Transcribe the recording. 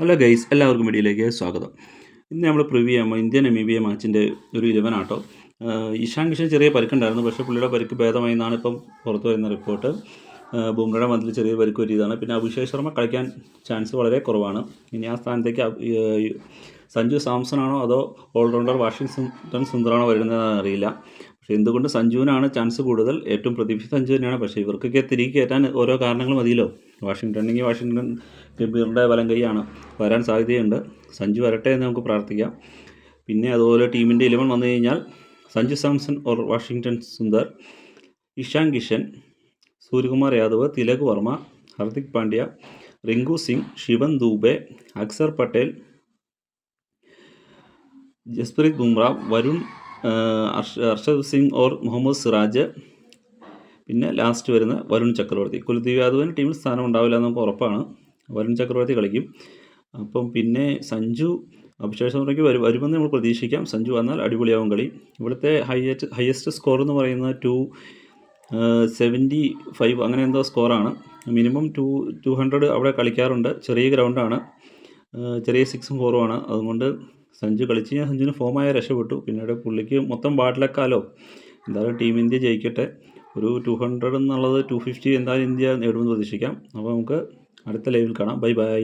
Hello guys, എല്ലാവർക്കും വീഡിയോയിലേക്ക് സ്വാഗതം. ഇന്ന് നമ്മൾ പ്രിവ്യൂ ചെയ്യുമ്പോൾ ഇന്ത്യൻ നമീബിയ മാച്ചിൻ്റെ ഒരു 11 ആട്ടോ. ഇഷാൻ കിഷൻ ചെറിയ പരിക്കുണ്ടായിരുന്നു, പക്ഷേ പുള്ളിയുടെ പരിക്ക് ഭേദമായി എന്നാണ് ഇപ്പം പുറത്തു വരുന്ന റിപ്പോർട്ട്. ബുംറയുടെ മതിൽ ചെറിയ പരിക്ക് പറ്റിയതാണ്. പിന്നെ അഭിഷേക് ശർമ്മ കളിക്കാൻ ചാൻസ് വളരെ കുറവാണ്. ഇനി ആ സ്ഥാനത്തേക്ക് സഞ്ജു സാംസൺ ആണോ അതോ ഓൾറൗണ്ടർ വാഷിംഗ്ടൺ സുന്ദറാണോ വരുന്നതെന്ന് അറിയില്ല. പക്ഷേ എന്തുകൊണ്ട് സഞ്ജുവിനാണ് ചാൻസ് കൂടുതൽ. ഏറ്റവും പ്രതീക്ഷിച്ച സഞ്ജു തന്നെയാണ്. പക്ഷേ ഇവർക്കൊക്കെ തിരികെ കയറ്റാൻ ഓരോ കാരണങ്ങൾ മതിയല്ലോ. വാഷിംഗ്ടൺ ഗംഭീറിൻ്റെ വലം കൈയാണ്, വരാൻ സാധ്യതയുണ്ട്. സഞ്ജു വരട്ടെ എന്ന് നമുക്ക് പ്രാർത്ഥിക്കാം. പിന്നെ അതുപോലെ ടീമിൻ്റെ 11 വന്നു കഴിഞ്ഞാൽ സഞ്ജു സാംസൺ ഓർ വാഷിംഗ്ടൺ സുന്ദർ, ഇഷാൻ കിഷൻ, സൂര്യകുമാർ യാദവ്, തിലക് വർമ്മ, ഹർദിക് പാണ്ഡ്യ, റിങ്കു സിംഗ്, ശിവൻ ദൂബെ, അക്സർ പട്ടേൽ, ജസ്പ്രീത് ബുംറ, വരുൺ, അർഷദ് സിംഗ് ഓർ മുഹമ്മദ് സിറാജ്, പിന്നെ ലാസ്റ്റ് വരുന്ന വരുൺ ചക്രവർത്തി. കുൽദീപ് യാദവിന് ടീമിൽ സ്ഥാനം ഉണ്ടാവില്ല എന്ന് നമുക്ക് ഉറപ്പാണ്. വരുൺ ചക്രവർത്തി കളിക്കും. അപ്പം പിന്നെ സഞ്ജു അഭിഷേക് ശർമ്മയ്ക്ക് വരുമെന്ന് നമ്മൾ പ്രതീക്ഷിക്കാം. സഞ്ജു വന്നാൽ അടിപൊളിയാവും കളി. ഇവിടുത്തെ ഹയസ്റ്റ് സ്കോർ എന്ന് പറയുന്നത് 275 അങ്ങനെ എന്തോ സ്കോറാണ്. മിനിമം 200 അവിടെ കളിക്കാറുണ്ട്. ചെറിയ ഗ്രൗണ്ടാണ്, ചെറിയ 6ഉം 4ഉം ആണ്. അതുകൊണ്ട് സഞ്ജു കളിച്ച് കഴിഞ്ഞാൽ സഞ്ജുവിന് ഫോമായ രക്ഷപ്പെട്ടു. പിന്നീട് പുള്ളിക്ക് മൊത്തം ബാട്ടിലക്കാലോ. എന്തായാലും ടീം ഇന്ത്യ ജയിക്കട്ടെ. ഒരു 200 എന്നുള്ളത് 250 എന്തായാലും ഇന്ത്യ നേടുമെന്ന് പ്രതീക്ഷിക്കാം. അപ്പോൾ നമുക്ക് അടുത്ത ലൈവിൽ കാണാം. Bye bye.